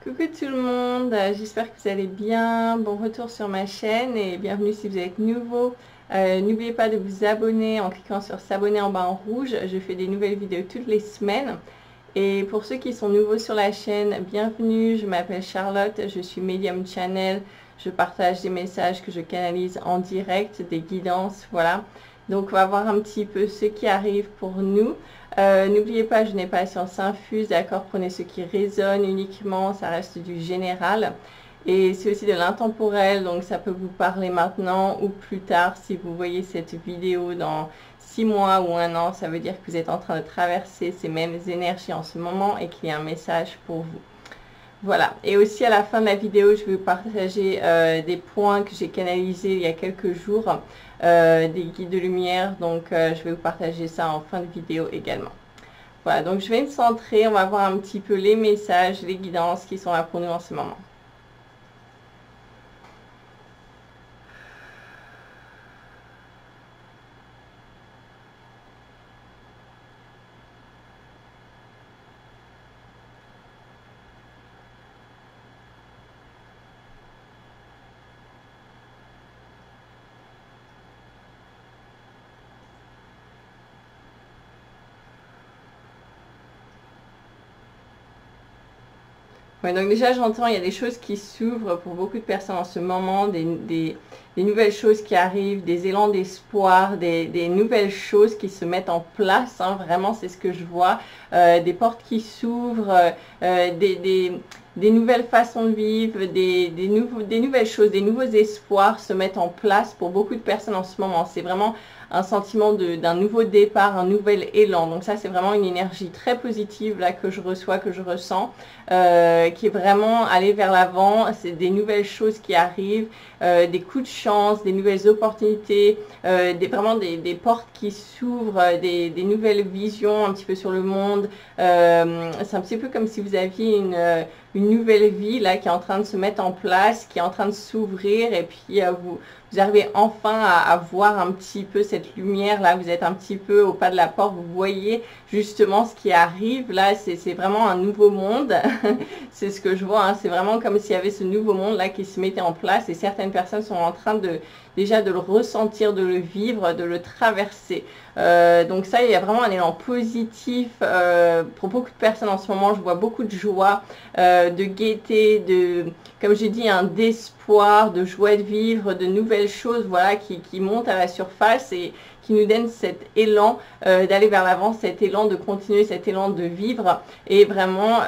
Coucou tout le monde, j'espère que vous allez bien. Bon retour sur ma chaîne et bienvenue si vous êtes nouveau. N'oubliez pas de vous abonner en cliquant sur s'abonner en bas en rouge. Je fais des nouvelles vidéos toutes les semaines. Et pour ceux qui sont nouveaux sur la chaîne, bienvenue. Je m'appelle Charlotte, je suis Medium Channel. Je partage des messages que je canalise en direct, des guidances, voilà. Donc on va voir un petit peu ce qui arrive pour nous. N'oubliez pas, je n'ai pas la science infuse, d'accord, prenez ce qui résonne uniquement, ça reste du général. Et c'est aussi de l'intemporel, donc ça peut vous parler maintenant ou plus tard. Si vous voyez cette vidéo dans 6 mois ou 1 an, ça veut dire que vous êtes en train de traverser ces mêmes énergies en ce moment et qu'il y a un message pour vous. Voilà, et aussi à la fin de la vidéo, je vais vous partager des points que j'ai canalisés il y a quelques jours, des guides de lumière, donc je vais vous partager ça en fin de vidéo également. Voilà, donc je vais me centrer, on va voir un petit peu les messages, les guidances qui sont là pour nous en ce moment. Ouais, donc déjà j'entends, il y a des choses qui s'ouvrent pour beaucoup de personnes en ce moment, des nouvelles choses qui arrivent, des élans d'espoir, des nouvelles choses qui se mettent en place, hein, vraiment c'est ce que je vois, des portes qui s'ouvrent, des nouvelles façons de vivre, des nouvelles choses, des nouveaux espoirs se mettent en place pour beaucoup de personnes en ce moment. C'est vraiment un sentiment d'un nouveau départ, un nouvel élan. Donc ça, c'est vraiment une énergie très positive là que je reçois, que je ressens, qui est vraiment aller vers l'avant. C'est des nouvelles choses qui arrivent, des coups de chance, des nouvelles opportunités, vraiment des portes qui s'ouvrent, des nouvelles visions un petit peu sur le monde. C'est un petit peu comme si vous aviez une nouvelle vie là qui est en train de se mettre en place, qui est en train de s'ouvrir, et puis vous arrivez enfin à voir un petit peu cette lumière là, vous êtes un petit peu au pas de la porte, vous voyez justement ce qui arrive là, c'est vraiment un nouveau monde. C'est ce que je vois, hein. C'est vraiment comme s'il y avait ce nouveau monde là qui se mettait en place, et certaines personnes sont en train déjà de le ressentir, de le vivre, de le traverser. Donc ça, il y a vraiment un élan positif pour beaucoup de personnes en ce moment. Je vois beaucoup de joie, de gaieté, comme j'ai dit, d'espoir, de joie de vivre, de nouvelles choses, voilà, qui montent à la surface et qui nous donnent cet élan d'aller vers l'avant, cet élan de continuer, cet élan de vivre, et vraiment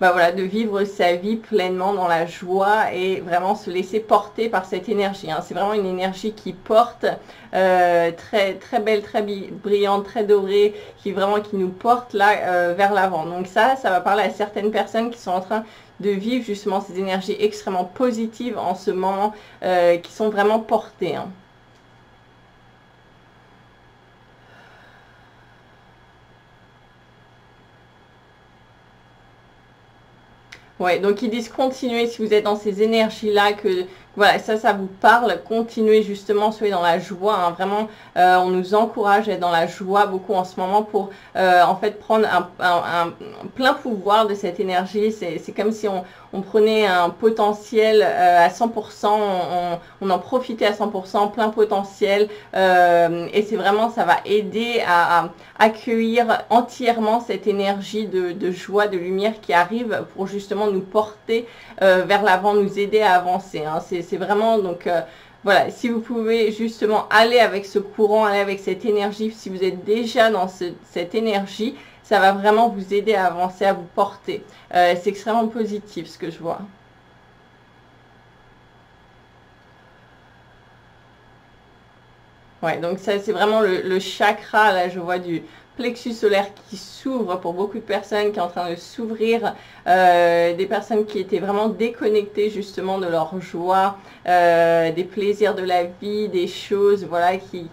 voilà, de vivre sa vie pleinement dans la joie et vraiment se laisser porter par cette énergie, hein. C'est vraiment une énergie qui porte, très très belle, très brillante, très dorée, qui nous porte là vers l'avant. Donc ça va parler à certaines personnes qui sont en train de vivre justement ces énergies extrêmement positives en ce moment, qui sont vraiment portées, hein. Ouais, donc ils disent continuez si vous êtes dans ces énergies-là, que voilà, ça vous parle, continuez justement, soyez dans la joie, hein, vraiment, on nous encourage à être dans la joie beaucoup en ce moment pour en fait prendre un plein pouvoir de cette énergie. C'est comme si on prenait un potentiel à 100%, on en profitait à 100%, plein potentiel, et c'est vraiment, ça va aider à accueillir entièrement cette énergie de joie, de lumière qui arrive pour justement nous porter vers l'avant, nous aider à avancer, hein. C'est vraiment, donc voilà, si vous pouvez justement aller avec ce courant, aller avec cette énergie, si vous êtes déjà dans cette énergie, ça va vraiment vous aider à avancer, à vous porter. C'est extrêmement positif ce que je vois. Ouais, donc ça c'est vraiment le chakra, là je vois du plexus solaire qui s'ouvre pour beaucoup de personnes, qui est en train de s'ouvrir, des personnes qui étaient vraiment déconnectées justement de leur joie, des plaisirs de la vie, des choses, voilà, qui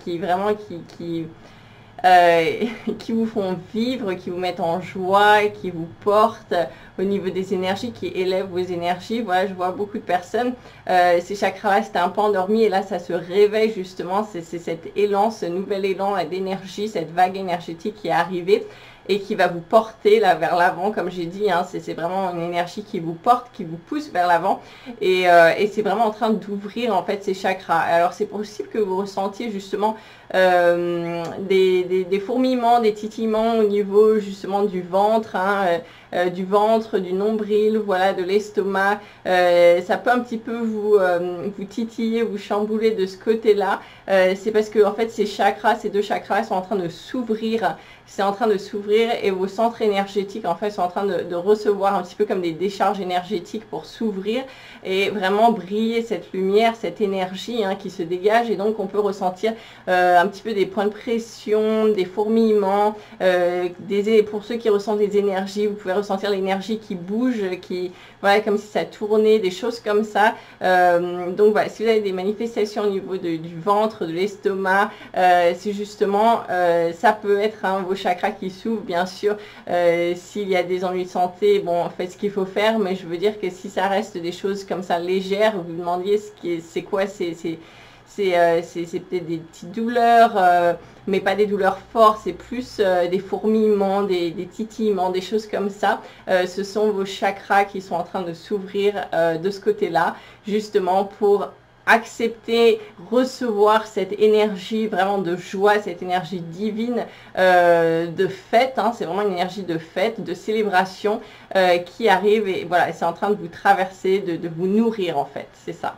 vous font vivre, qui vous mettent en joie, qui vous portent au niveau des énergies, qui élèvent vos énergies. Voilà, je vois beaucoup de personnes, ces chakras-là, c'était un peu endormi, et là, ça se réveille justement. C'est cet élan, ce nouvel élan d'énergie, cette vague énergétique qui est arrivée. et qui va vous porter là vers l'avant, comme j'ai dit, hein, c'est vraiment une énergie qui vous porte, qui vous pousse vers l'avant, et c'est vraiment en train d'ouvrir en fait ces chakras. Alors c'est possible que vous ressentiez justement des fourmillements, des titillements au niveau justement du ventre, hein, du ventre, du nombril, voilà, de l'estomac. Ça peut un petit peu vous titiller, vous chambouler de ce côté-là. C'est parce que en fait ces chakras, ces deux chakras sont en train de s'ouvrir. C'est en train de s'ouvrir et vos centres énergétiques en fait sont en train de recevoir un petit peu comme des décharges énergétiques pour s'ouvrir et vraiment briller cette lumière, cette énergie hein, qui se dégage, et donc on peut ressentir un petit peu des points de pression, des fourmillements, pour ceux qui ressentent des énergies, vous pouvez ressentir l'énergie qui bouge, qui voilà, comme si ça tournait, des choses comme ça. Donc voilà, si vous avez des manifestations au niveau du ventre, de l'estomac, c'est justement, ça peut être hein, vos chakras qui s'ouvrent, bien sûr. S'il y a des ennuis de santé, bon, faites ce qu'il faut faire, mais je veux dire que si ça reste des choses comme ça légères, vous vous demandiez c'est quoi, c'est peut-être des petites douleurs, mais pas des douleurs fortes, c'est plus des fourmillements, des titillements, des choses comme ça. Ce sont vos chakras qui sont en train de s'ouvrir de ce côté-là, justement pour accepter, recevoir cette énergie vraiment de joie, cette énergie divine de fête, hein, c'est vraiment une énergie de fête, de célébration qui arrive, et voilà, c'est en train de vous traverser, de vous nourrir en fait, c'est ça.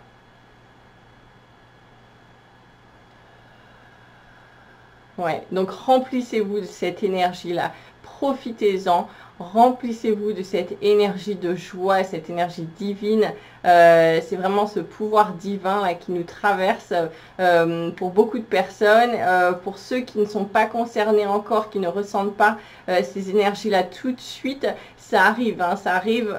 Ouais, donc remplissez-vous de cette énergie-là, profitez-en, remplissez-vous de cette énergie de joie, cette énergie divine. C'est vraiment ce pouvoir divin là qui nous traverse pour beaucoup de personnes. Pour ceux qui ne sont pas concernés encore, qui ne ressentent pas ces énergies-là tout de suite, ça arrive, hein, ça arrive.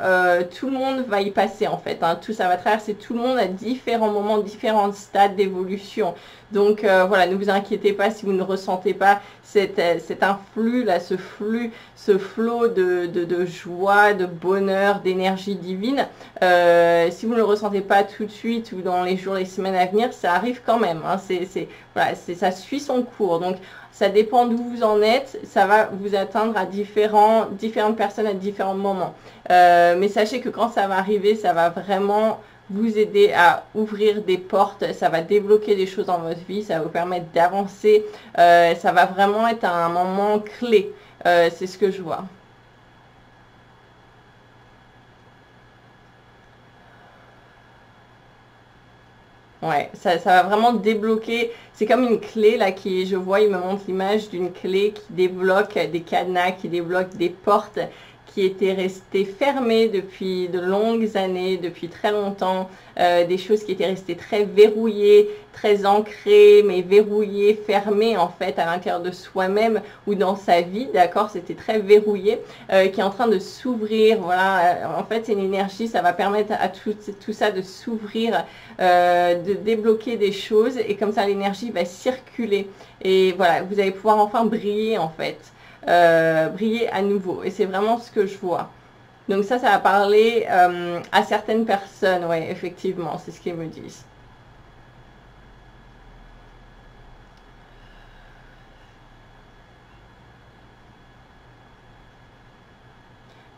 Tout le monde va y passer en fait. Hein, tout ça va traverser tout le monde à différents moments, différents stades d'évolution. Donc voilà, ne vous inquiétez pas si vous ne ressentez pas cet influx là, ce flot de joie, de bonheur, d'énergie divine. Si vous ne le ressentez pas tout de suite ou dans les jours, les semaines à venir, ça arrive quand même. Hein, voilà, ça suit son cours. Donc ça dépend d'où vous en êtes. Ça va vous atteindre à différentes personnes à différents moments. Mais sachez que quand ça va arriver, ça va vraiment vous aider à ouvrir des portes, ça va débloquer des choses dans votre vie, ça va vous permettre d'avancer, ça va vraiment être un moment clé, c'est ce que je vois. Ouais, ça va vraiment débloquer, c'est comme une clé là qui, je vois, il me montre l'image d'une clé qui débloque des cadenas, qui débloque des portes qui étaient restées fermées depuis de longues années, depuis très longtemps, des choses qui étaient restées très verrouillées, très ancrées, mais verrouillées, fermées en fait à l'intérieur de soi-même ou dans sa vie, d'accord, c'était très verrouillé, qui est en train de s'ouvrir, voilà, en fait c'est une énergie, ça va permettre à tout ça de s'ouvrir, de débloquer des choses, et comme ça l'énergie va circuler, et voilà, vous allez pouvoir enfin briller en fait. Briller à nouveau, et c'est vraiment ce que je vois. Donc ça va parler à certaines personnes, ouais, effectivement, c'est ce qu'ils me disent.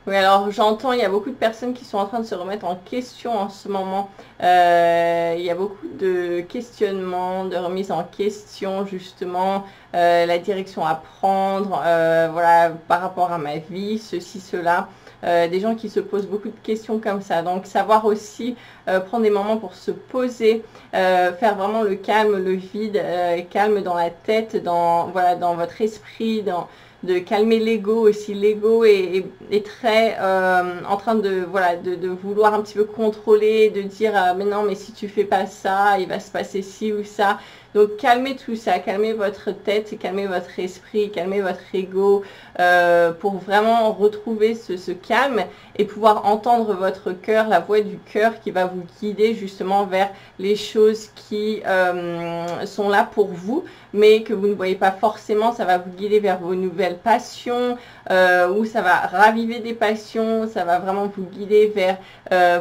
Oui, alors j'entends, il y a beaucoup de personnes qui sont en train de se remettre en question en ce moment. Il y a beaucoup de questionnements, de remise en question, justement, la direction à prendre, voilà, par rapport à ma vie, ceci, cela. Des gens qui se posent beaucoup de questions comme ça. Donc savoir aussi prendre des moments pour se poser, faire vraiment le calme, le vide, calme dans la tête, voilà, dans votre esprit, de calmer l'ego aussi. L'ego est très en train voilà, de vouloir un petit peu contrôler, de dire mais non, mais si tu fais pas ça, il va se passer ci ou ça. Donc calmez tout ça, calmez votre tête, calmez votre esprit, calmez votre ego pour vraiment retrouver ce calme et pouvoir entendre votre cœur, la voix du cœur qui va vous guider justement vers les choses qui sont là pour vous, mais que vous ne voyez pas forcément. Ça va vous guider vers vos nouvelles passions, ou ça va raviver des passions, ça va vraiment vous guider vers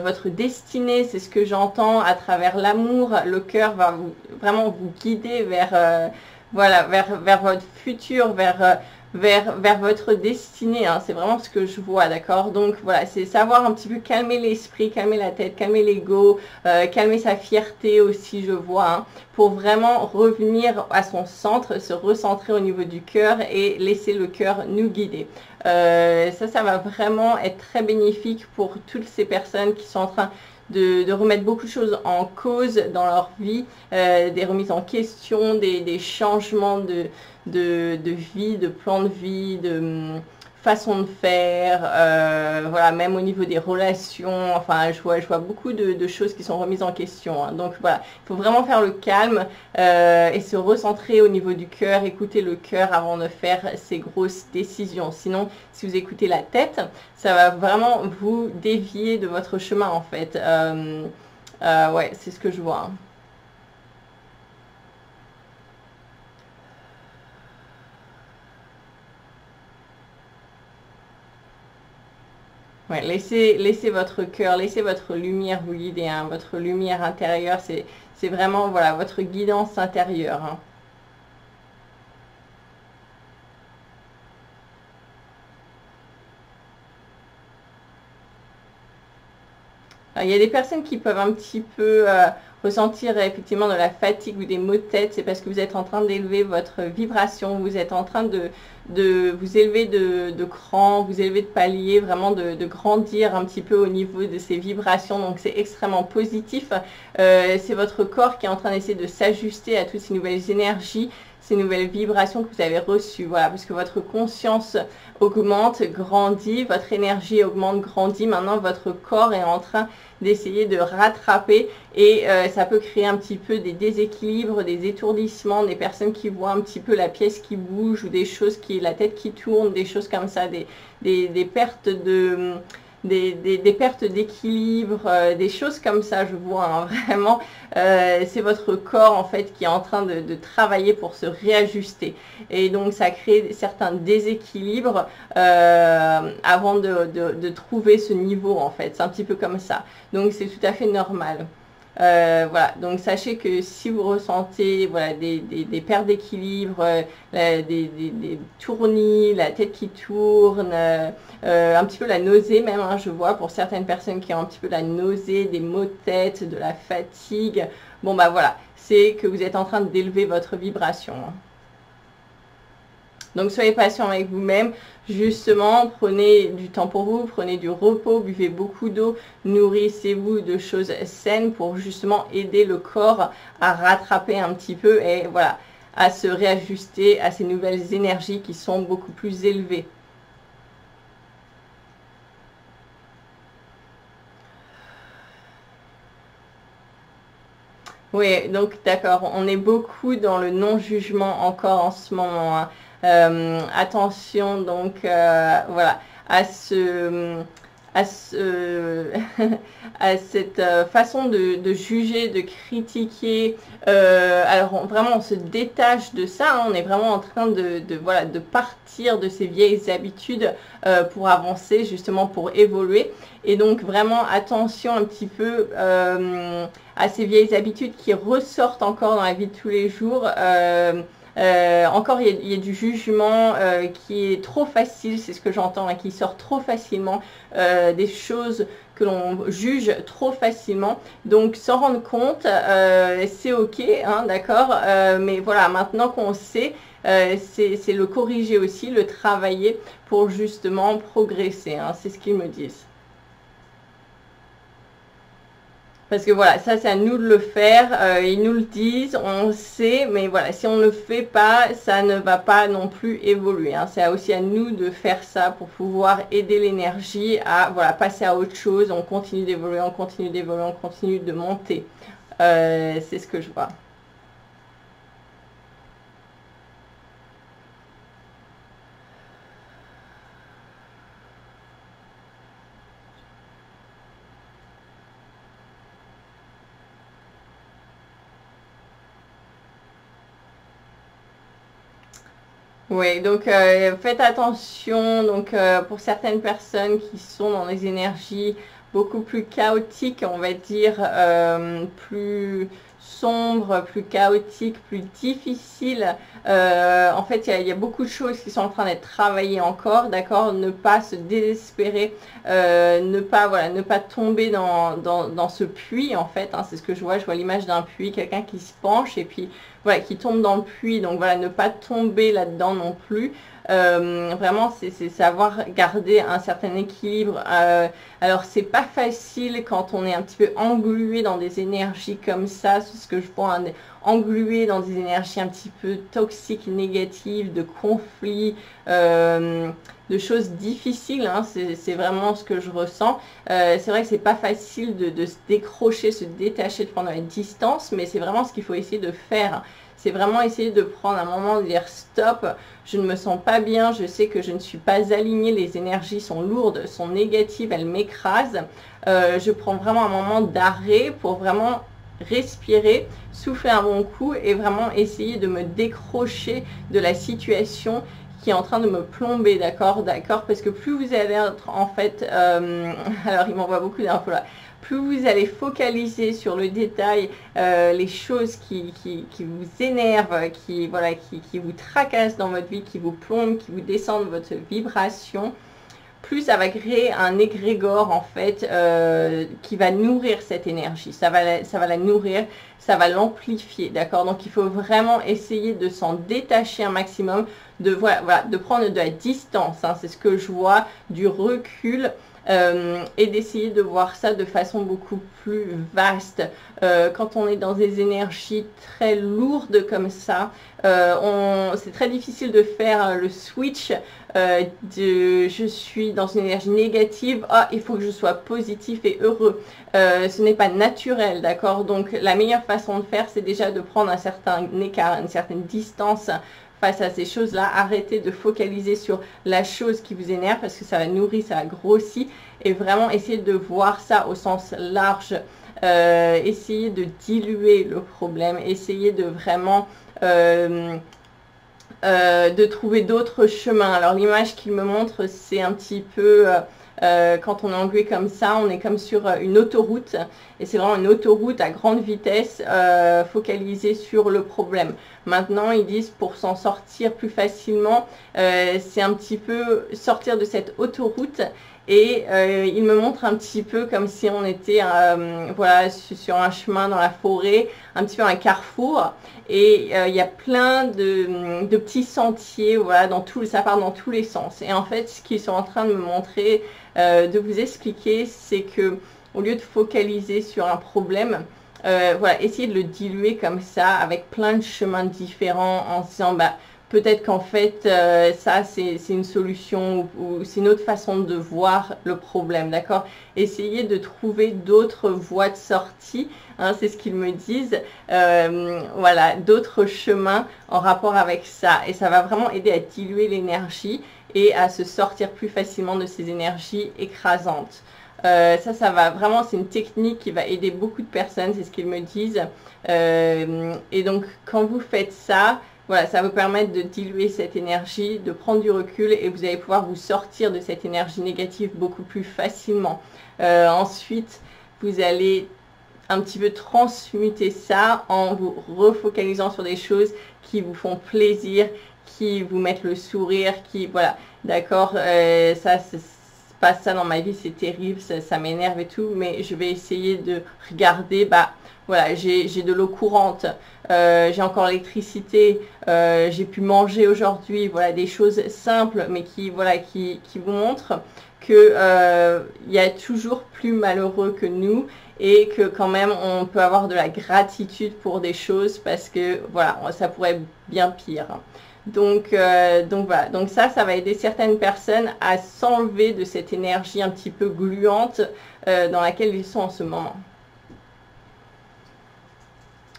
votre destinée. C'est ce que j'entends à travers l'amour. Le cœur va vraiment vous guider vers, voilà, vers votre futur, vers vers votre destinée, hein. C'est vraiment ce que je vois, d'accord? Donc voilà, c'est savoir un petit peu calmer l'esprit, calmer la tête, calmer l'ego, calmer sa fierté aussi, je vois, hein, pour vraiment revenir à son centre, se recentrer au niveau du cœur et laisser le cœur nous guider. Ça va vraiment être très bénéfique pour toutes ces personnes qui sont en train de remettre beaucoup de choses en cause dans leur vie, des remises en question, des changements de vie, de plan de vie, de façon de faire, voilà, même au niveau des relations, enfin je vois beaucoup de choses qui sont remises en question, hein. Donc voilà, il faut vraiment faire le calme et se recentrer au niveau du cœur, écouter le cœur avant de faire ces grosses décisions. Sinon, si vous écoutez la tête, ça va vraiment vous dévier de votre chemin en fait. Ouais, c'est ce que je vois, hein. Ouais, laissez votre cœur, laissez votre lumière vous guider, hein. Votre lumière intérieure, c'est vraiment, voilà, votre guidance intérieure, hein. Il y a des personnes qui peuvent un petit peu ressentir effectivement de la fatigue ou des maux de tête. C'est parce que vous êtes en train d'élever votre vibration, vous êtes en train de vous élever de cran, vous élever de palier, vraiment de grandir un petit peu au niveau de ces vibrations. Donc c'est extrêmement positif. C'est votre corps qui est en train d'essayer de s'ajuster à toutes ces nouvelles énergies, ces nouvelles vibrations que vous avez reçues. Voilà, parce que votre conscience augmente, grandit, votre énergie augmente, grandit. Maintenant, votre corps est en train d'essayer de rattraper et ça peut créer un petit peu des déséquilibres, des étourdissements, des personnes qui voient un petit peu la pièce qui bouge ou des choses la tête qui tourne, des choses comme ça, des pertes des pertes d'équilibre, des choses comme ça, je vois, hein, vraiment, c'est votre corps en fait qui est en train de travailler pour se réajuster. Et donc ça crée certains déséquilibres avant de trouver ce niveau en fait. C'est un petit peu comme ça. Donc c'est tout à fait normal. Voilà, donc sachez que si vous ressentez voilà, des pertes d'équilibre, des tournis, la tête qui tourne, un petit peu la nausée même, hein, je vois pour certaines personnes qui ont un petit peu la nausée, des maux de tête, de la fatigue, bon bah voilà, c'est que vous êtes en train d'élever votre vibration, hein. Donc soyez patient avec vous-même, justement, prenez du temps pour vous, prenez du repos, buvez beaucoup d'eau, nourrissez-vous de choses saines pour justement aider le corps à rattraper un petit peu et voilà, à se réajuster à ces nouvelles énergies qui sont beaucoup plus élevées. Oui, donc d'accord, on est beaucoup dans le non-jugement encore en ce moment, hein. Attention donc voilà à à cette façon de juger, de critiquer. Alors vraiment on se détache de ça, hein. On est vraiment en train voilà, de partir de ces vieilles habitudes pour avancer, justement pour évoluer. Et donc vraiment attention un petit peu à ces vieilles habitudes qui ressortent encore dans la vie de tous les jours. Encore, il y a du jugement qui est trop facile, c'est ce que j'entends, hein, qui sort trop facilement, des choses que l'on juge trop facilement. Donc, s'en rendre compte, c'est ok, hein, d'accord, mais voilà, maintenant qu'on sait, c'est le corriger aussi, le travailler pour justement progresser, hein, c'est ce qu'ils me disent. Parce que voilà, ça c'est à nous de le faire, ils nous le disent, on sait, mais voilà, si on ne le fait pas, ça ne va pas non plus évoluer, hein. C'est aussi à nous de faire ça pour pouvoir aider l'énergie à voilà, passer à autre chose, on continue d'évoluer, on continue d'évoluer, on continue de monter. C'est ce que je vois. Oui, donc faites attention, donc pour certaines personnes qui sont dans des énergies beaucoup plus chaotiques, on va dire, plus sombre, plus chaotique, plus difficile. En fait, il y a beaucoup de choses qui sont en train d'être travaillées encore, d'accord? Ne pas se désespérer, ne pas tomber dans ce puits, en fait, hein, c'est ce que je vois l'image d'un puits, quelqu'un qui se penche et puis voilà, qui tombe dans le puits, donc voilà, ne pas tomber là-dedans non plus. Vraiment, c'est savoir garder un certain équilibre. Alors, c'est pas facile quand on est un petit peu englué dans des énergies comme ça, c'est ce que je vois, hein, englué dans des énergies un petit peu toxiques, négatives, de conflits, de choses difficiles, hein, c'est vraiment ce que je ressens. C'est vrai que c'est pas facile de se décrocher, se détacher, de prendre la distance, mais c'est vraiment ce qu'il faut essayer de faire. C'est vraiment essayer de prendre un moment, de dire stop, je ne me sens pas bien, je sais que je ne suis pas alignée, les énergies sont lourdes, sont négatives, elles m'écrasent. Je prends vraiment un moment d'arrêt pour vraiment respirer, souffler un bon coup et vraiment essayer de me décrocher de la situation qui est en train de me plomber, d'accord, parce que plus vous allez être en fait, alors il m'envoie beaucoup d'infos là, plus vous allez focaliser sur le détail, les choses qui vous énervent, qui vous tracassent dans votre vie, qui vous plombent, qui vous descendent votre vibration, plus ça va créer un égrégore en fait qui va nourrir cette énergie. Ça va la nourrir, ça va l'amplifier, d'accord? Donc il faut vraiment essayer de s'en détacher un maximum, de prendre de la distance, hein, c'est ce que je vois, du recul. Et d'essayer de voir ça de façon beaucoup plus vaste. Quand on est dans des énergies très lourdes comme ça, c'est très difficile de faire le switch je suis dans une énergie négative, il faut que je sois positif et heureux. Ce n'est pas naturel, d'accord? Donc la meilleure façon de faire, c'est déjà de prendre un certain écart, une certaine distance face à ces choses-là. Arrêtez de focaliser sur la chose qui vous énerve parce que ça va nourrir, ça va grossir, et vraiment essayer de voir ça au sens large. Essayer de diluer le problème, essayer de vraiment de trouver d'autres chemins. Alors l'image qu'il me montre, c'est un petit peu quand on est englué comme ça, on est comme sur une autoroute, et c'est vraiment une autoroute à grande vitesse focalisée sur le problème. Maintenant, ils disent pour s'en sortir plus facilement, c'est un petit peu sortir de cette autoroute. Et il me montre un petit peu comme si on était voilà, sur un chemin dans la forêt, un petit peu un carrefour. Et il y a plein de petits sentiers, voilà, ça part dans tous les sens. Et en fait, ce qu'ils sont en train de me montrer, de vous expliquer, c'est que au lieu de focaliser sur un problème, voilà, essayez de le diluer comme ça, avec plein de chemins différents, en se disant, bah, peut-être qu'en fait, ça, c'est une solution ou c'est une autre façon de voir le problème, d'accord? Essayez de trouver d'autres voies de sortie, hein, c'est ce qu'ils me disent, voilà, d'autres chemins en rapport avec ça. Et ça va vraiment aider à diluer l'énergie et à se sortir plus facilement de ces énergies écrasantes. Ça va vraiment, c'est une technique qui va aider beaucoup de personnes, c'est ce qu'ils me disent. Et donc, quand vous faites ça, voilà, ça va vous permettre de diluer cette énergie, de prendre du recul et vous allez pouvoir vous sortir de cette énergie négative beaucoup plus facilement. Ensuite, vous allez un petit peu transmuter ça en vous refocalisant sur des choses qui vous font plaisir, qui vous mettent le sourire, voilà, d'accord, ça c'est pas ça dans ma vie, c'est terrible, ça m'énerve et tout, mais je vais essayer de regarder, bah voilà, j'ai de l'eau courante, j'ai encore l'électricité, j'ai pu manger aujourd'hui, voilà, des choses simples, mais qui vous montrent que il y a toujours plus malheureux que nous, et que quand même on peut avoir de la gratitude pour des choses parce que voilà, ça pourrait être bien pire. Donc voilà, donc ça va aider certaines personnes à s'enlever de cette énergie un petit peu gluante dans laquelle ils sont en ce moment.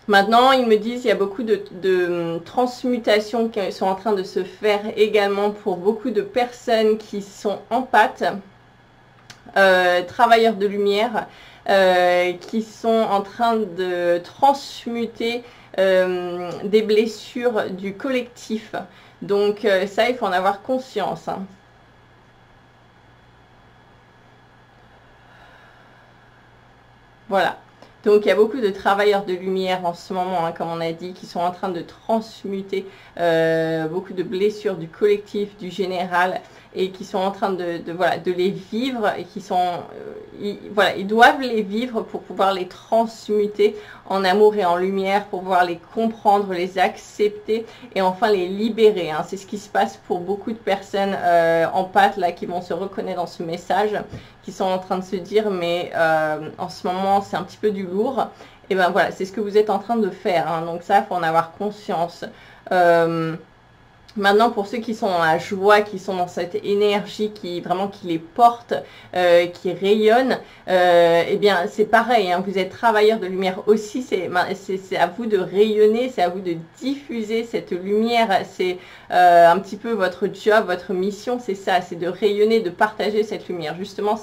Maintenant, ils me disent qu'il y a beaucoup de transmutations qui sont en train de se faire également pour beaucoup de personnes qui sont empathes, travailleurs de lumière, qui sont en train de transmuter des blessures du collectif. Donc ça, il faut en avoir conscience, hein. Voilà. Donc il y a beaucoup de travailleurs de lumière en ce moment, hein, comme on a dit, qui sont en train de transmuter beaucoup de blessures du collectif, du général, et qui sont en train voilà, de les vivre, et qui sont, voilà, ils doivent les vivre pour pouvoir les transmuter en amour et en lumière, pour pouvoir les comprendre, les accepter et enfin les libérer. Hein. C'est ce qui se passe pour beaucoup de personnes en pâte là qui vont se reconnaître dans ce message, qui sont en train de se dire mais en ce moment c'est un petit peu du lourd. Et ben voilà, c'est ce que vous êtes en train de faire. Hein. Donc ça, il faut en avoir conscience. Maintenant, pour ceux qui sont dans la joie, qui sont dans cette énergie qui vraiment qui les porte, qui rayonne, eh bien c'est pareil. Hein, vous êtes travailleurs de lumière aussi. C'est à vous de rayonner, c'est à vous de diffuser cette lumière. C'est un petit peu votre job, votre mission, c'est ça, c'est de rayonner, de partager cette lumière. Justement,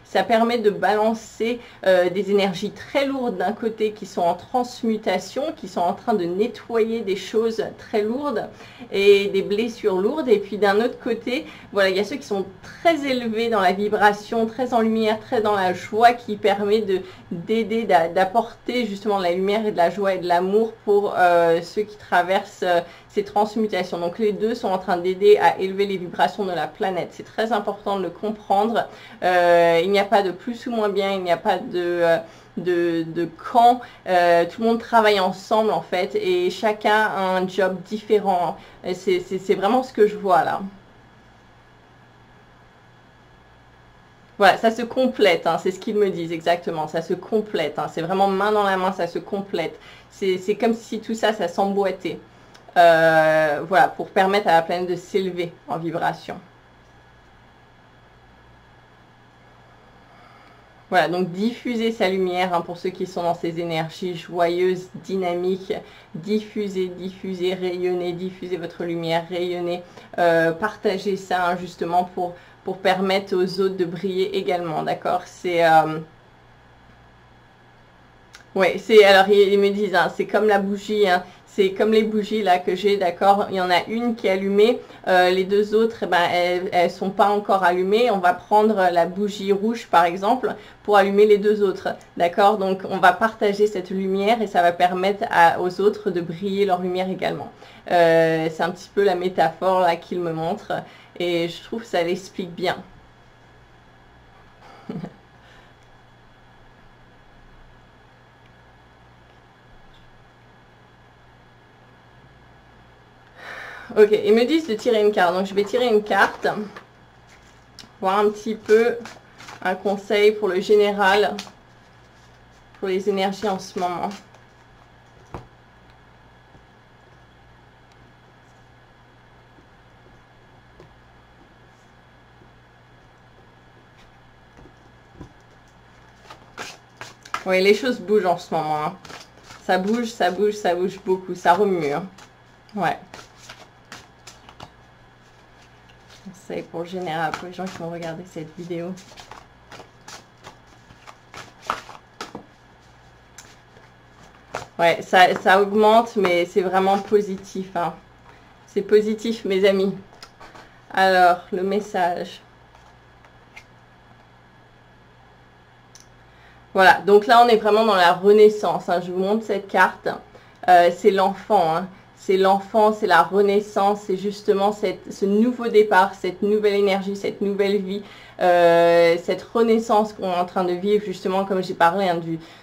ça permet de balancer des énergies très lourdes d'un côté qui sont en transmutation, qui sont en train de nettoyer des choses très lourdes et des blessures lourdes. Et puis d'un autre côté, voilà, il y a ceux qui sont très élevés dans la vibration, très en lumière, très dans la joie, qui permet d'aider, d'apporter justement de la lumière et de la joie et de l'amour pour ceux qui traversent ces transmutations. Donc les deux sont en train d'aider à élever les vibrations de la planète. C'est très important de le comprendre. Il n'y a pas de plus ou moins bien, il n'y a pas de camp. Tout le monde travaille ensemble en fait et chacun a un job différent. C'est vraiment ce que je vois là. Voilà, ça se complète, hein, c'est ce qu'ils me disent exactement, ça se complète, hein, c'est vraiment main dans la main, ça se complète. C'est comme si tout ça, ça s'emboîtait. Voilà, pour permettre à la planète de s'élever en vibration. Voilà, donc diffuser sa lumière, hein, pour ceux qui sont dans ces énergies joyeuses, dynamiques, diffuser, rayonner, diffuser votre lumière, rayonner, partagez ça, hein, justement pour permettre aux autres de briller également, d'accord? Ouais, alors ils me disent, hein, c'est comme la bougie, hein, c'est comme les bougies là que j'ai, d'accord? Il y en a une qui est allumée, les deux autres, eh ben, elles sont pas encore allumées. On va prendre la bougie rouge par exemple pour allumer les deux autres, d'accord? Donc on va partager cette lumière et ça va permettre aux autres de briller leur lumière également. C'est un petit peu la métaphore là qu'il me montre et je trouve que ça l'explique bien. Ok, ils me disent de tirer une carte. Donc, je vais tirer une carte. Voir un petit peu un conseil pour le général. Pour les énergies en ce moment. Oui, les choses bougent en ce moment. Hein. Ça bouge, ça bouge, ça bouge beaucoup. Ça remue. Hein. Ouais. C'est pour le général, pour les gens qui vont regarder cette vidéo. Ouais, ça augmente, mais c'est vraiment positif. Hein. C'est positif, mes amis. Alors, le message. Voilà, donc là, on est vraiment dans la renaissance. Hein. Je vous montre cette carte. C'est l'enfant, hein. C'est l'enfant, c'est la renaissance, c'est justement ce nouveau départ, cette nouvelle énergie, cette nouvelle vie, cette renaissance qu'on est en train de vivre, justement, comme j'ai parlé, hein,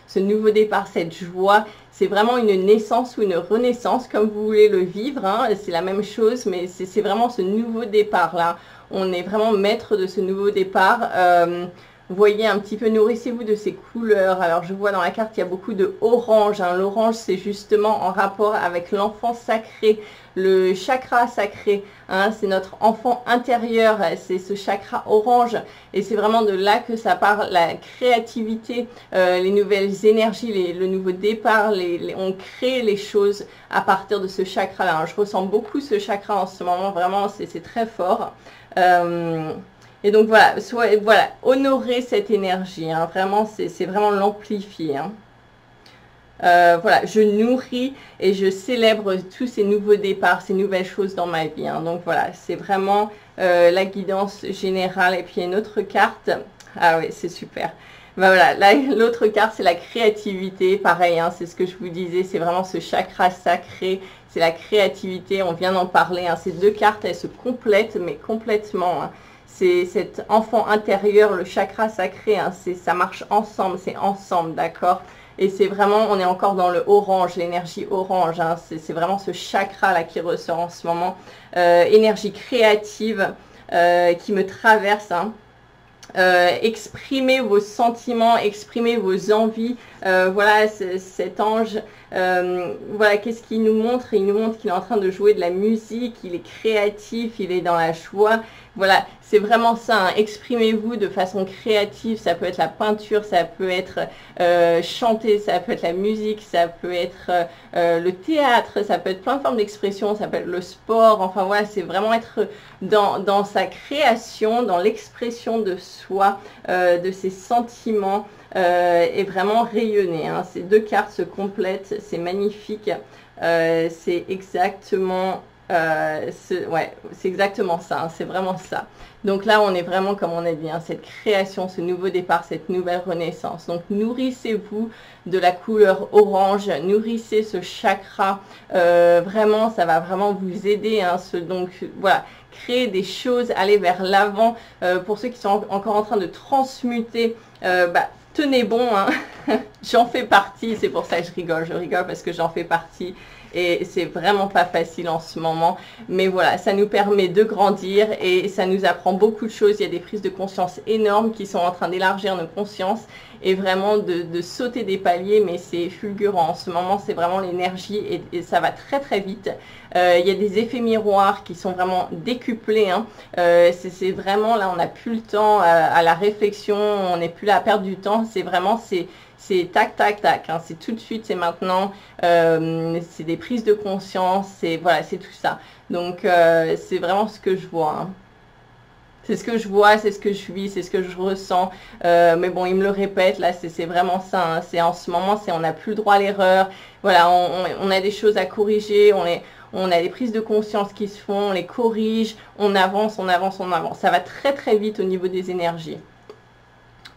ce nouveau départ, cette joie. C'est vraiment une naissance ou une renaissance, comme vous voulez le vivre. Hein, c'est la même chose, mais c'est vraiment ce nouveau départ-là. On est vraiment maître de ce nouveau départ. Vous voyez un petit peu, nourrissez-vous de ces couleurs. Alors, je vois dans la carte, il y a beaucoup de orange. Hein. L'orange, c'est justement en rapport avec l'enfant sacré, le chakra sacré. Hein. C'est notre enfant intérieur, c'est ce chakra orange. Et c'est vraiment de là que ça part, la créativité, les nouvelles énergies, le nouveau départ. On crée les choses à partir de ce chakra-là. Hein. Je ressens beaucoup ce chakra en ce moment, vraiment, c'est très fort. Et donc voilà, voilà, honorer cette énergie, hein, vraiment, c'est vraiment l'amplifier. Hein. Voilà, je nourris et je célèbre tous ces nouveaux départs, ces nouvelles choses dans ma vie. Hein. Donc voilà, c'est vraiment la guidance générale. Et puis une autre carte, ah oui, c'est super. Ben voilà, l'autre carte, c'est la créativité. Pareil, hein, c'est ce que je vous disais, c'est vraiment ce chakra sacré, c'est la créativité, on vient d'en parler. Hein. Ces deux cartes, elles se complètent, mais complètement. Hein. C'est cet enfant intérieur, le chakra sacré, hein, ça marche ensemble, c'est ensemble, d'accord? Et c'est vraiment, on est encore dans le orange, l'énergie orange. Hein, c'est vraiment ce chakra-là qui ressort en ce moment. Énergie créative qui me traverse. Hein. Exprimez vos sentiments, exprimez vos envies. Voilà, cet ange, voilà, qu'est-ce qu'il nous montre? Il nous montre qu'il est en train de jouer de la musique, il est créatif, il est dans la joie. Voilà, c'est vraiment ça, hein. Exprimez-vous de façon créative, ça peut être la peinture, ça peut être chanter, ça peut être la musique, ça peut être le théâtre, ça peut être plein de formes d'expression, ça peut être le sport, enfin voilà, c'est vraiment être dans sa création, dans l'expression de soi, de ses sentiments, et vraiment rayonner. Hein. Ces deux cartes se complètent, c'est magnifique, c'est exactement... ouais, c'est exactement ça, hein, c'est vraiment ça. Donc là, on est vraiment, comme on a dit, hein, cette création, ce nouveau départ, cette nouvelle renaissance. Donc nourrissez-vous de la couleur orange, nourrissez ce chakra. Vraiment, ça va vraiment vous aider. Hein, donc voilà, créer des choses, aller vers l'avant. Pour ceux qui sont encore en train de transmuter, tenez bon, hein. J'en fais partie, c'est pour ça que je rigole parce que j'en fais partie. Et c'est vraiment pas facile en ce moment, mais voilà, ça nous permet de grandir et ça nous apprend beaucoup de choses. Il y a des prises de conscience énormes qui sont en train d'élargir nos consciences et vraiment de sauter des paliers, mais c'est fulgurant en ce moment, c'est vraiment l'énergie et ça va très très vite. Il y a des effets miroirs qui sont vraiment décuplés, hein. C'est vraiment là, on n'a plus le temps à la réflexion, on n'est plus là à perdre du temps, c'est vraiment c'est tac, tac, tac, hein. C'est tout de suite, c'est maintenant, c'est des prises de conscience, c'est voilà, c'est tout ça. Donc, c'est vraiment ce que je vois. Hein. C'est ce que je vois, c'est ce que je vis, c'est ce que je ressens. Mais bon, il me le répète, là, c'est vraiment ça. Hein. C'est en ce moment, on n'a plus le droit à l'erreur. Voilà, on a des choses à corriger, on a des prises de conscience qui se font, on les corrige, on avance, on avance, on avance. Ça va très, très vite au niveau des énergies.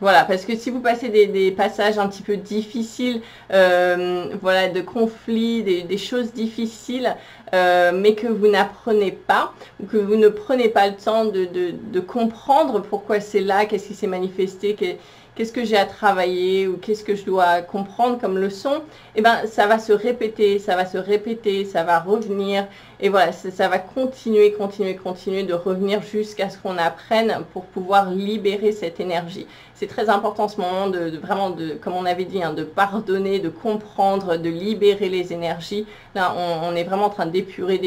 Voilà, parce que si vous passez des passages un petit peu difficiles, voilà, de conflits, des choses difficiles, mais que vous n'apprenez pas, ou que vous ne prenez pas le temps de comprendre pourquoi c'est là, qu'est-ce qui s'est manifesté, qu'est-ce que j'ai à travailler, ou qu'est-ce que je dois comprendre comme leçon, et ben ça va se répéter, ça va se répéter, ça va revenir, et voilà, ça va continuer de revenir jusqu'à ce qu'on apprenne pour pouvoir libérer cette énergie. C'est très important en ce moment vraiment comme on avait dit, hein, de pardonner, de comprendre, de libérer les énergies. Là, on est vraiment en train d'épurer.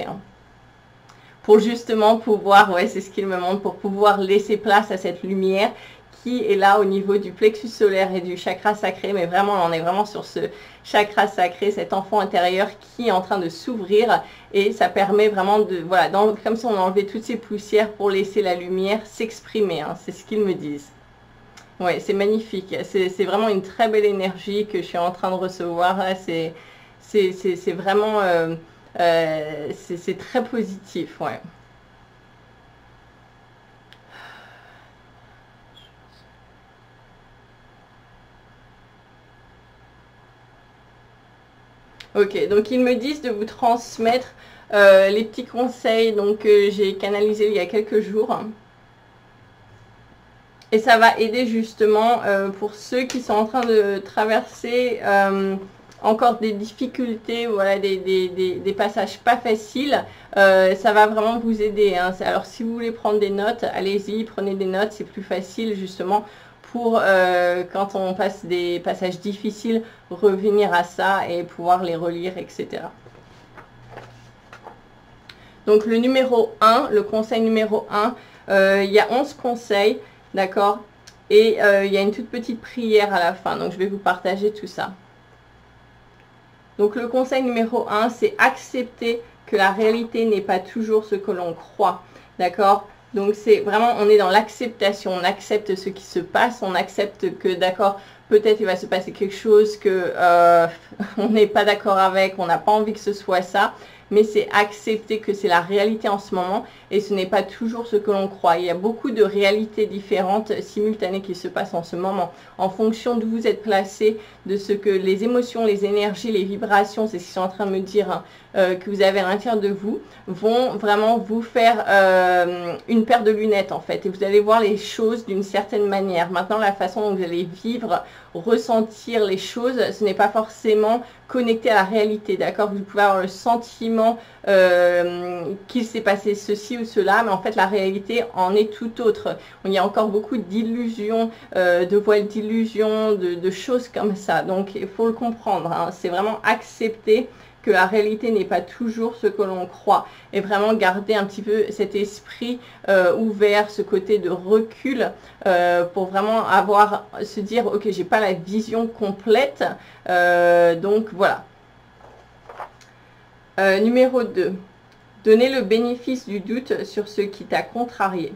Hein. Pour justement pouvoir, ouais, c'est ce qu'il me montre, pour pouvoir laisser place à cette lumière qui est là au niveau du plexus solaire et du chakra sacré, mais vraiment, on est vraiment sur ce chakra sacré, cet enfant intérieur qui est en train de s'ouvrir et ça permet vraiment de, voilà, comme si on enlevait toutes ces poussières pour laisser la lumière s'exprimer, hein, c'est ce qu'ils me disent. Ouais, c'est magnifique, c'est vraiment une très belle énergie que je suis en train de recevoir, c'est vraiment, c'est très positif, ouais. Ok, donc ils me disent de vous transmettre les petits conseils que j'ai canalisés il y a quelques jours. Et ça va aider justement pour ceux qui sont en train de traverser encore des difficultés, voilà, des passages pas faciles. Ça va vraiment vous aider. Hein. Alors si vous voulez prendre des notes, allez-y, prenez des notes, c'est plus facile justement pour quand on passe des passages difficiles, revenir à ça et pouvoir les relire, etc. Donc le numéro 1, le conseil numéro 1, il y a 11 conseils, d'accord? Et il y a une toute petite prière à la fin, donc je vais vous partager tout ça. Donc le conseil numéro 1, c'est accepter que la réalité n'est pas toujours ce que l'on croit, d'accord? Donc c'est vraiment, on est dans l'acceptation, on accepte ce qui se passe, on accepte que d'accord, peut-être il va se passer quelque chose que on n'est pas d'accord avec, on n'a pas envie que ce soit ça, mais c'est accepter que c'est la réalité en ce moment et ce n'est pas toujours ce que l'on croit. Il y a beaucoup de réalités différentes, simultanées qui se passent en ce moment. En fonction d'où vous êtes placé, de ce que les émotions, les énergies, les vibrations, c'est ce qu'ils sont en train de me dire, hein, que vous avez à l'intérieur de vous, vont vraiment vous faire une paire de lunettes en fait. Et vous allez voir les choses d'une certaine manière. Maintenant, la façon dont vous allez vivre, ressentir les choses, ce n'est pas forcément connecté à la réalité, d'accord? Vous pouvez avoir le sentiment qu'il s'est passé ceci ou cela, mais en fait la réalité en est tout autre. Il y a encore beaucoup d'illusions, de voiles d'illusions, de choses comme ça. Donc il faut le comprendre, hein. C'est vraiment accepter que la réalité n'est pas toujours ce que l'on croit et vraiment garder un petit peu cet esprit ouvert, ce côté de recul pour vraiment se dire ok, j'ai pas la vision complète, donc voilà. Numéro 2, donner le bénéfice du doute sur ce qui t'a contrarié.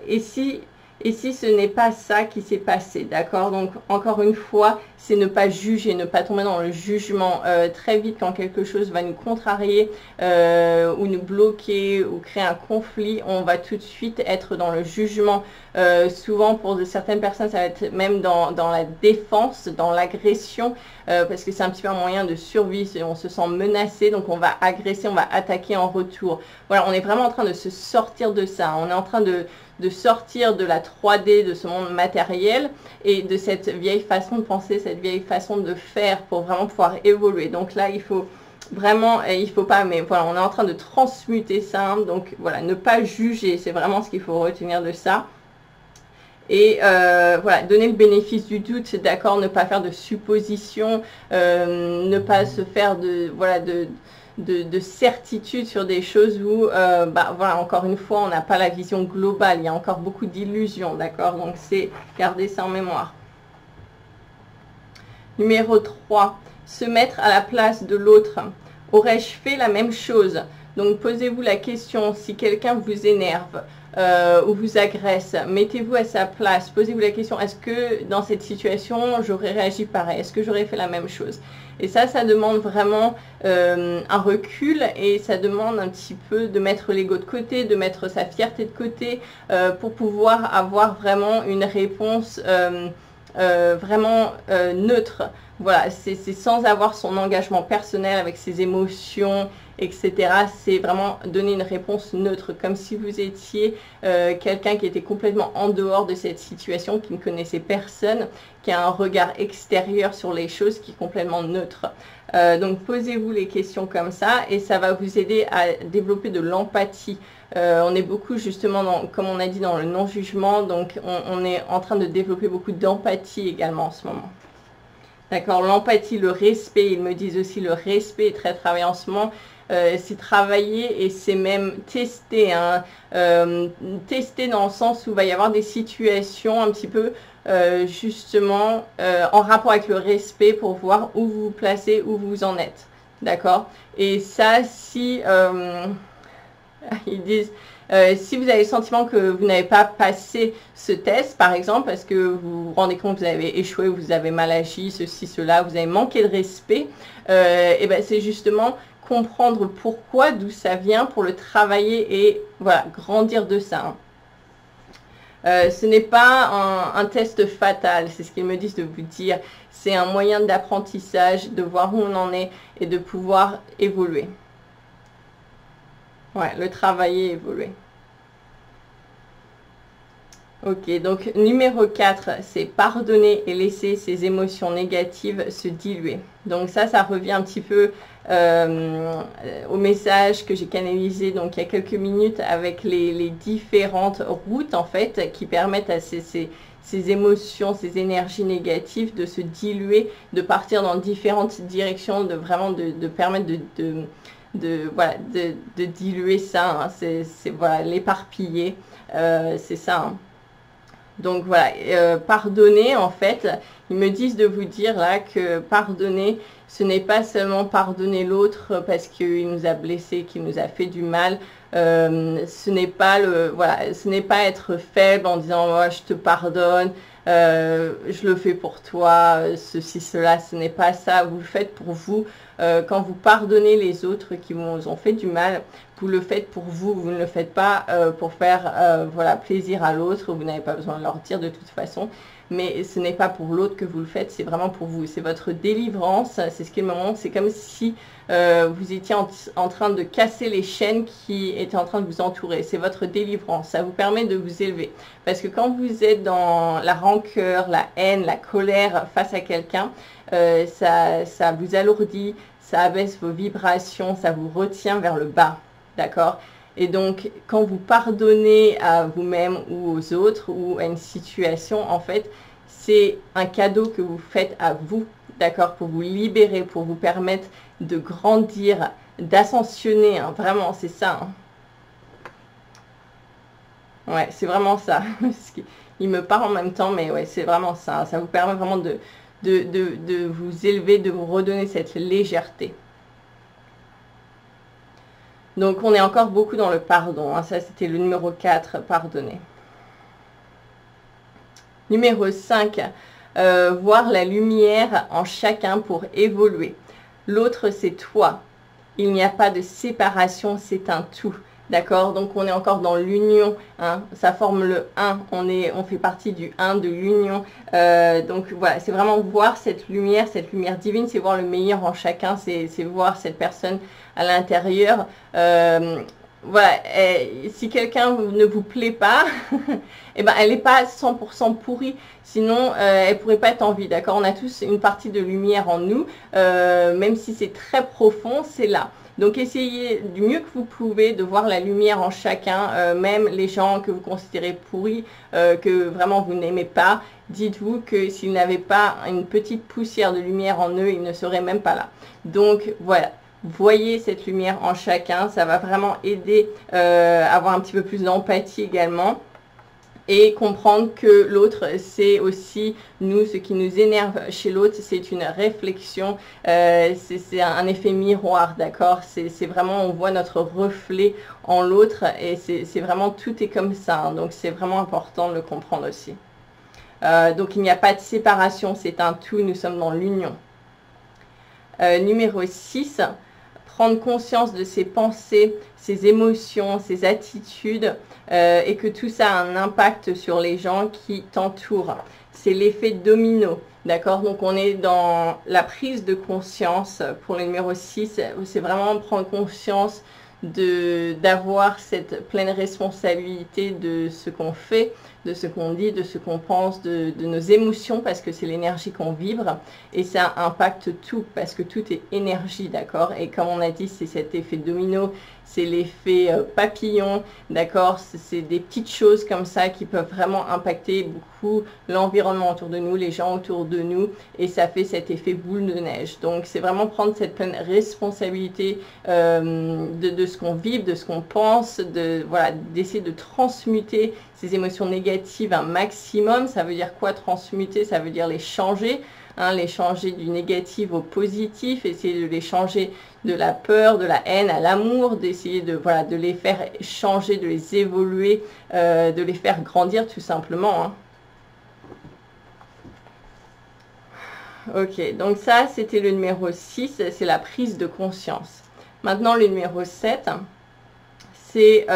Et si ce n'est pas ça qui s'est passé, d'accord? Donc, encore une fois, c'est ne pas juger, ne pas tomber dans le jugement très vite quand quelque chose va nous contrarier ou nous bloquer ou créer un conflit. On va tout de suite être dans le jugement. Souvent, pour certaines personnes, ça va être même dans la défense, dans l'agression, parce que c'est un petit peu un moyen de survie. On se sent menacé, donc on va agresser, on va attaquer en retour. Voilà, on est vraiment en train de se sortir de ça. On est en train de sortir de la 3D, de ce monde matériel et de cette vieille façon de penser, cette vieille façon de faire pour vraiment pouvoir évoluer. Donc là, il faut vraiment, il faut pas, mais voilà, on est en train de transmuter ça. Hein, donc voilà, ne pas juger, c'est vraiment ce qu'il faut retenir de ça. Et voilà, donner le bénéfice du doute, d'accord, ne pas faire de suppositions, ne pas se faire de certitude sur des choses où, voilà, encore une fois, on n'a pas la vision globale. Il y a encore beaucoup d'illusions, d'accord? Donc, c'est garder ça en mémoire. Numéro 3, se mettre à la place de l'autre. Aurais-je fait la même chose? Donc, posez-vous la question, si quelqu'un vous énerve ou vous agresse, mettez-vous à sa place. Posez-vous la question, est-ce que dans cette situation, j'aurais réagi pareil? Est-ce que j'aurais fait la même chose? Et ça demande vraiment un recul et ça demande un petit peu de mettre l'ego de côté, de mettre sa fierté de côté pour pouvoir avoir vraiment une réponse vraiment neutre. Voilà, c'est sans avoir son engagement personnel avec ses émotions, etc. C'est vraiment donner une réponse neutre, comme si vous étiez quelqu'un qui était complètement en dehors de cette situation, qui ne connaissait personne, qui a un regard extérieur sur les choses, qui est complètement neutre. Donc posez-vous les questions comme ça et ça va vous aider à développer de l'empathie. On est beaucoup justement, comme on a dit, dans le non-jugement, donc on est en train de développer beaucoup d'empathie également en ce moment. D'accord, l'empathie, le respect, ils me disent aussi le respect est très travaillé en ce moment. C'est travailler et c'est même tester, hein, tester dans le sens où il va y avoir des situations un petit peu justement en rapport avec le respect pour voir où vous vous placez, où vous en êtes. D'accord? Et ça, si ils disent si vous avez le sentiment que vous n'avez pas passé ce test, par exemple, parce que vous vous rendez compte que vous avez échoué, vous avez mal agi, ceci, cela, vous avez manqué de respect, et ben c'est justement comprendre pourquoi, d'où ça vient, pour le travailler et voilà, grandir de ça. Ce n'est pas un test fatal, c'est ce qu'ils me disent de vous dire. C'est un moyen d'apprentissage, de voir où on en est et de pouvoir évoluer. Ouais, le travailler, évoluer. Ok, donc numéro 4, c'est pardonner et laisser ses émotions négatives se diluer. Donc ça revient un petit peu au message que j'ai canalisé donc il y a quelques minutes avec les différentes routes en fait qui permettent à ces émotions, ces énergies négatives de se diluer, de partir dans différentes directions, de vraiment de permettre de diluer ça, hein. C'est voilà, l'éparpiller, c'est ça, hein. Donc voilà, pardonner en fait, ils me disent de vous dire là que pardonner, ce n'est pas seulement pardonner l'autre parce qu'il nous a blessés, qu'il nous a fait du mal. Ce n'est pas ce n'est pas être faible en disant oh, je te pardonne, je le fais pour toi, ceci, cela, ce n'est pas ça, vous le faites pour vous. Quand vous pardonnez les autres qui vous ont fait du mal, vous le faites pour vous, vous ne le faites pas pour faire voilà, plaisir à l'autre, vous n'avez pas besoin de leur dire de toute façon, mais ce n'est pas pour l'autre que vous le faites, c'est vraiment pour vous, c'est votre délivrance, c'est ce qui me montre, c'est comme si vous étiez en train de casser les chaînes qui étaient en train de vous entourer, c'est votre délivrance, ça vous permet de vous élever, parce que quand vous êtes dans la rancœur, la haine, la colère face à quelqu'un, ça vous alourdit, ça abaisse vos vibrations, ça vous retient vers le bas, d'accord? Et donc, quand vous pardonnez à vous-même ou aux autres ou à une situation, en fait, c'est un cadeau que vous faites à vous, d'accord? Pour vous libérer, pour vous permettre de grandir, d'ascensionner, hein, vraiment, c'est ça. Hein. Ouais, c'est vraiment ça. Il me parle en même temps, mais ouais, c'est vraiment ça. Hein. Ça vous permet vraiment de vous élever, de vous redonner cette légèreté. Donc, on est encore beaucoup dans le pardon. Hein. Ça, c'était le numéro 4, pardonner. Numéro 5, voir la lumière en chacun pour évoluer. L'autre, c'est toi. Il n'y a pas de séparation, c'est un tout. D'accord? Donc, on est encore dans l'union. Hein. Ça forme le 1. On fait partie du 1, de l'union. Donc, voilà, c'est vraiment voir cette lumière divine, c'est voir le meilleur en chacun. C'est voir cette personne à l'intérieur. Voilà, si quelqu'un ne vous plaît pas, eh ben, elle n'est pas 100% pourrie. Sinon, elle ne pourrait pas être en vie. D'accord? On a tous une partie de lumière en nous. Même si c'est très profond, c'est là. Donc, essayez du mieux que vous pouvez de voir la lumière en chacun, même les gens que vous considérez pourris, que vraiment vous n'aimez pas. Dites-vous que s'ils n'avaient pas une petite poussière de lumière en eux, ils ne seraient même pas là. Donc, voilà. Voyez cette lumière en chacun. Ça va vraiment aider à avoir un petit peu plus d'empathie également. Et comprendre que l'autre, c'est aussi nous, ce qui nous énerve chez l'autre, c'est une réflexion, c'est un effet miroir, d'accord? C'est vraiment, on voit notre reflet en l'autre et c'est vraiment, tout est comme ça, hein, donc c'est vraiment important de le comprendre aussi. Donc il n'y a pas de séparation, c'est un tout, nous sommes dans l'union. Numéro 6, prendre conscience de ses pensées, ses émotions, ses attitudes et que tout ça a un impact sur les gens qui t'entourent. C'est l'effet domino, d'accord? Donc on est dans la prise de conscience pour le numéro 6, c'est vraiment prendre conscience d'avoir cette pleine responsabilité de ce qu'on fait, de ce qu'on dit, de ce qu'on pense, de nos émotions, parce que c'est l'énergie qu'on vibre et ça impacte tout, parce que tout est énergie, d'accord? Et comme on a dit, c'est cet effet domino, c'est l'effet papillon, d'accord? C'est des petites choses comme ça qui peuvent vraiment impacter beaucoup l'environnement autour de nous, les gens autour de nous, et ça fait cet effet boule de neige. Donc c'est vraiment prendre cette pleine responsabilité de ce qu'on vibre, de ce qu'on pense, voilà, d'essayer de transmuter ces émotions négatives un maximum. Ça veut dire quoi transmuter? Ça veut dire les changer, hein, les changer du négatif au positif, essayer de les changer de la peur, de la haine à l'amour, d'essayer voilà, de les faire changer, de les évoluer, de les faire grandir tout simplement. Hein. Ok, donc ça c'était le numéro 6, c'est la prise de conscience. Maintenant le numéro 7, c'est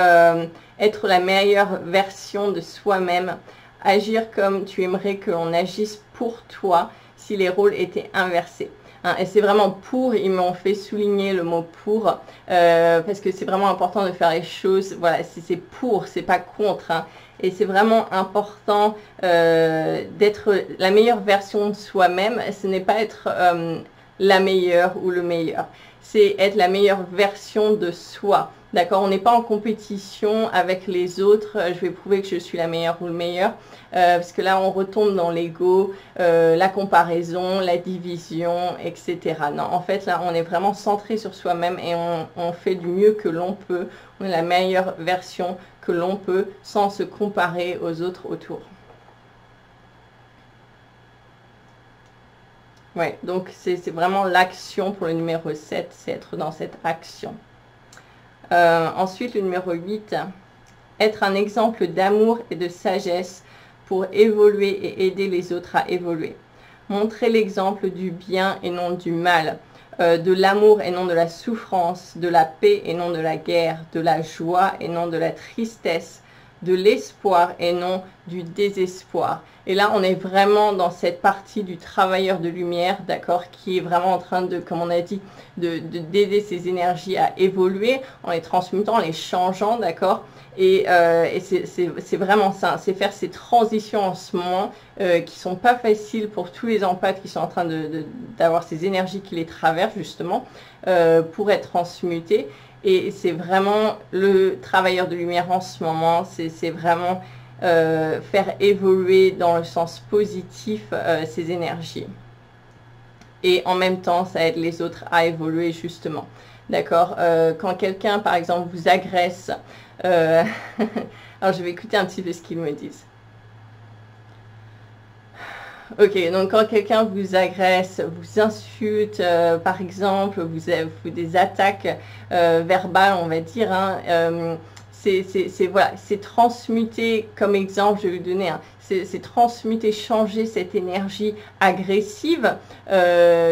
être la meilleure version de soi-même, agir comme tu aimerais que l'on agisse pour toi si les rôles étaient inversés. Hein, et c'est vraiment pour, ils m'ont fait souligner le mot pour, parce que c'est vraiment important de faire les choses, voilà, c'est pour, c'est pas contre. Hein, et c'est vraiment important d'être la meilleure version de soi-même, ce n'est pas être la meilleure ou le meilleur, c'est être la meilleure version de soi. D'accord, on n'est pas en compétition avec les autres, je vais prouver que je suis la meilleure ou le meilleur, parce que là on retombe dans l'ego, la comparaison, la division, etc. Non, en fait là on est vraiment centré sur soi-même et on fait du mieux que l'on peut, on est la meilleure version que l'on peut sans se comparer aux autres autour. Ouais, donc c'est vraiment l'action pour le numéro 7, c'est être dans cette action. Ensuite, le numéro 8, être un exemple d'amour et de sagesse pour évoluer et aider les autres à évoluer. Montrer l'exemple du bien et non du mal, de l'amour et non de la souffrance, de la paix et non de la guerre, de la joie et non de la tristesse, de l'espoir et non du désespoir. Et là, on est vraiment dans cette partie du travailleur de lumière, d'accord, qui est vraiment en train de, comme on a dit, d'aider ces énergies à évoluer en les transmutant, en les changeant, d'accord. Et c'est vraiment ça, c'est faire ces transitions en ce moment qui sont pas faciles pour tous les empathes qui sont en train d'avoir ces énergies qui les traversent justement pour être transmutés. Et c'est vraiment le travailleur de lumière en ce moment, c'est vraiment faire évoluer dans le sens positif ces énergies. Et en même temps, ça aide les autres à évoluer justement. D'accord, quand quelqu'un, par exemple, vous agresse, alors je vais écouter un petit peu ce qu'ils me disent. Ok, donc quand quelqu'un vous agresse, vous insulte, par exemple, vous avez des attaques verbales, on va dire, hein, voilà, c'est transmuter, comme exemple, je vais vous donner, hein, c'est transmuter, changer cette énergie agressive,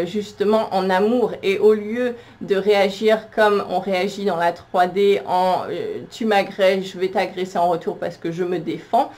justement en amour. Et au lieu de réagir comme on réagit dans la 3D en tu m'agresses, je vais t'agresser en retour parce que je me défends,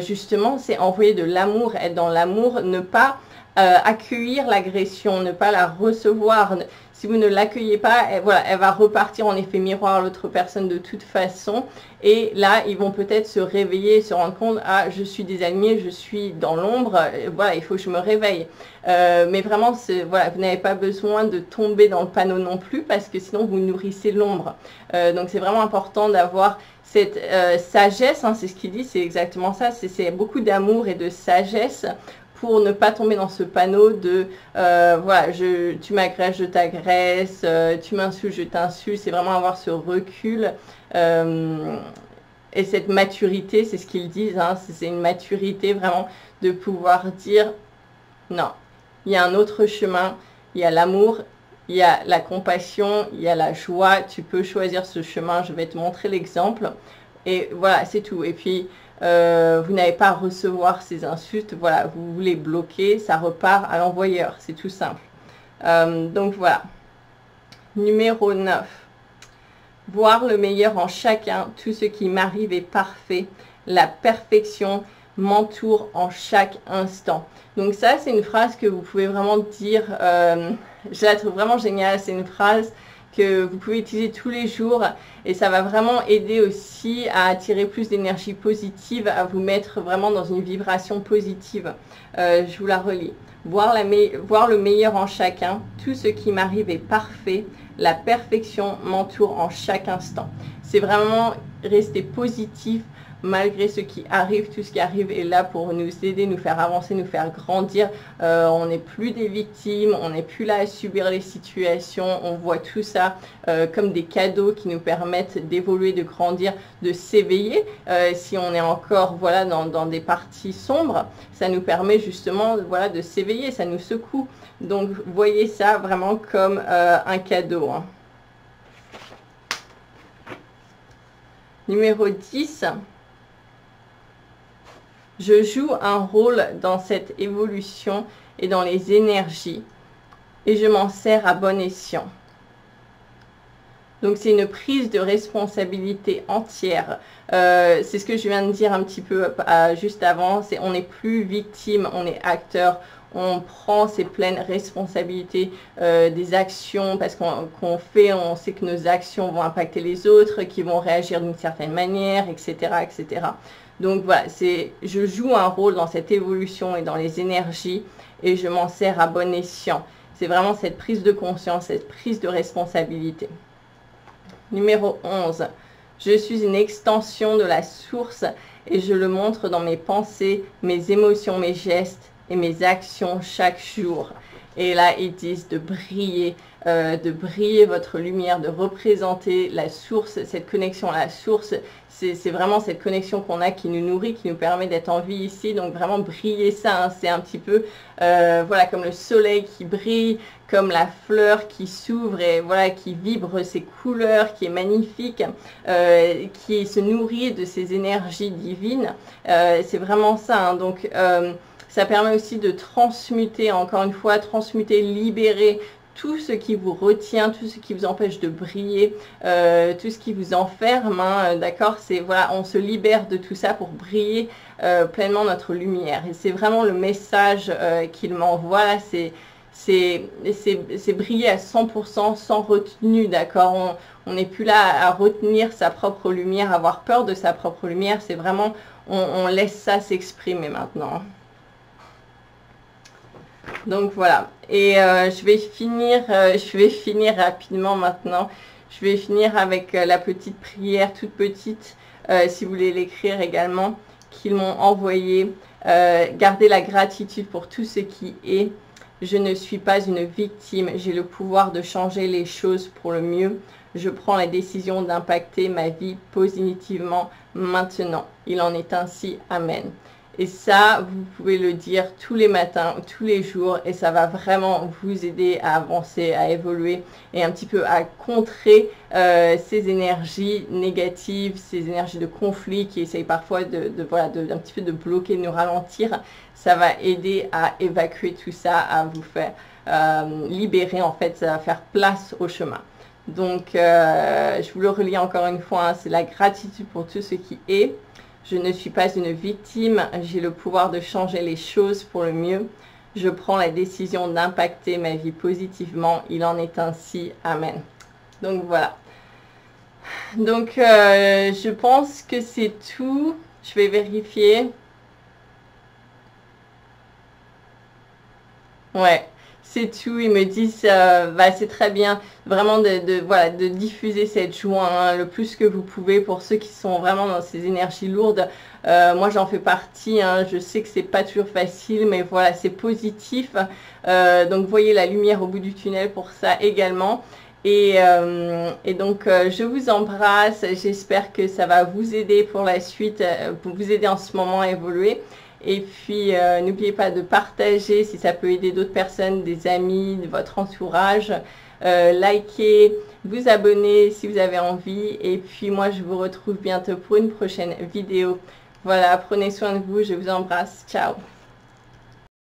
justement, c'est envoyer de l'amour, être dans l'amour, ne pas accueillir l'agression, ne pas la recevoir. Si vous ne l'accueillez pas, voilà, elle va repartir en effet miroir à l'autre personne de toute façon. Et là, ils vont peut-être se réveiller, se rendre compte, ah, je suis désaligné, je suis dans l'ombre, voilà, il faut que je me réveille. Mais vraiment, voilà, vous n'avez pas besoin de tomber dans le panneau non plus, parce que sinon, vous nourrissez l'ombre. Donc, c'est vraiment important d'avoir cette sagesse, hein, c'est ce qu'il dit, c'est exactement ça, c'est beaucoup d'amour et de sagesse pour ne pas tomber dans ce panneau de voilà, tu m'agresses, je t'agresse, tu m'insultes, je t'insulte. C'est vraiment avoir ce recul et cette maturité, c'est ce qu'ils disent, hein, c'est une maturité vraiment de pouvoir dire non, il y a un autre chemin, il y a l'amour, il y a la compassion, il y a la joie, tu peux choisir ce chemin, je vais te montrer l'exemple. Et voilà, c'est tout. Et puis, vous n'avez pas à recevoir ces insultes, voilà, vous les bloquez, ça repart à l'envoyeur, c'est tout simple. Donc voilà. Numéro 9. Voir le meilleur en chacun, tout ce qui m'arrive est parfait, la perfection m'entoure en chaque instant. Donc ça, c'est une phrase que vous pouvez vraiment dire, je la trouve vraiment géniale, c'est une phrase que vous pouvez utiliser tous les jours et ça va vraiment aider aussi à attirer plus d'énergie positive, à vous mettre vraiment dans une vibration positive. Je vous la relis. Voir le meilleur en chacun, tout ce qui m'arrive est parfait, la perfection m'entoure en chaque instant. C'est vraiment rester positif malgré ce qui arrive, tout ce qui arrive est là pour nous aider, nous faire avancer, nous faire grandir. On n'est plus des victimes, on n'est plus là à subir les situations, on voit tout ça comme des cadeaux qui nous permettent d'évoluer, de grandir, de s'éveiller. Si on est encore voilà, dans des parties sombres, ça nous permet justement voilà, de s'éveiller, ça nous secoue. Donc voyez ça vraiment comme un cadeau. Hein. Numéro 10. Je joue un rôle dans cette évolution et dans les énergies et je m'en sers à bon escient. Donc c'est une prise de responsabilité entière. C'est ce que je viens de dire un petit peu juste avant. On n'est plus victime, on est acteur. On prend ses pleines responsabilités des actions parce qu'on fait, on sait que nos actions vont impacter les autres, qui vont réagir d'une certaine manière, etc., etc. Donc voilà, je joue un rôle dans cette évolution et dans les énergies et je m'en sers à bon escient. C'est vraiment cette prise de conscience, cette prise de responsabilité. Numéro 11. Je suis une extension de la source et je le montre dans mes pensées, mes émotions, mes gestes et mes actions chaque jour. Et là, ils disent de briller votre lumière, de représenter la source, cette connexion à la source. C'est vraiment cette connexion qu'on a qui nous nourrit, qui nous permet d'être en vie ici. Donc vraiment briller ça, hein, c'est un petit peu voilà, comme le soleil qui brille, comme la fleur qui s'ouvre et voilà, qui vibre ses couleurs, qui est magnifique, qui se nourrit de ces énergies divines. C'est vraiment ça, hein. Donc ça permet aussi de transmuter, encore une fois, transmuter, libérer tout ce qui vous retient, tout ce qui vous empêche de briller, tout ce qui vous enferme, hein, d'accord? C'est voilà, on se libère de tout ça pour briller pleinement notre lumière. Et c'est vraiment le message qu'il m'envoie là, c'est briller à 100% sans retenue, d'accord? On n'est plus là à retenir sa propre lumière, avoir peur de sa propre lumière. C'est vraiment, on laisse ça s'exprimer maintenant. Donc voilà, et je vais finir rapidement maintenant. Je vais finir avec la petite prière, toute petite, si vous voulez l'écrire également, qu'ils m'ont envoyé. Gardez la gratitude pour tout ce qui est. Je ne suis pas une victime, j'ai le pouvoir de changer les choses pour le mieux. Je prends la décision d'impacter ma vie positivement maintenant. Il en est ainsi, Amen. Et ça, vous pouvez le dire tous les matins, tous les jours, et ça va vraiment vous aider à avancer, à évoluer et un petit peu à contrer ces énergies négatives, ces énergies de conflit qui essayent parfois voilà, un petit peu de bloquer, de nous ralentir. Ça va aider à évacuer tout ça, à vous faire libérer, en fait, ça va faire place au chemin. Donc, je vous le relis encore une fois, hein, c'est la gratitude pour tout ce qui est. Je ne suis pas une victime, j'ai le pouvoir de changer les choses pour le mieux. Je prends la décision d'impacter ma vie positivement. Il en est ainsi. Amen. Donc voilà. Donc je pense que c'est tout. Je vais vérifier. Ouais. C'est tout, ils me disent, bah, c'est très bien, vraiment voilà, de diffuser cette joie, hein, le plus que vous pouvez pour ceux qui sont vraiment dans ces énergies lourdes. Moi, j'en fais partie, hein, je sais que c'est pas toujours facile, mais voilà, c'est positif. Donc, voyez la lumière au bout du tunnel pour ça également. Et donc, je vous embrasse, j'espère que ça va vous aider pour la suite, pour vous aider en ce moment à évoluer. Et puis, n'oubliez pas de partager si ça peut aider d'autres personnes, des amis, de votre entourage. Likez, vous abonner si vous avez envie. Et puis, moi, je vous retrouve bientôt pour une prochaine vidéo. Voilà, prenez soin de vous, je vous embrasse. Ciao!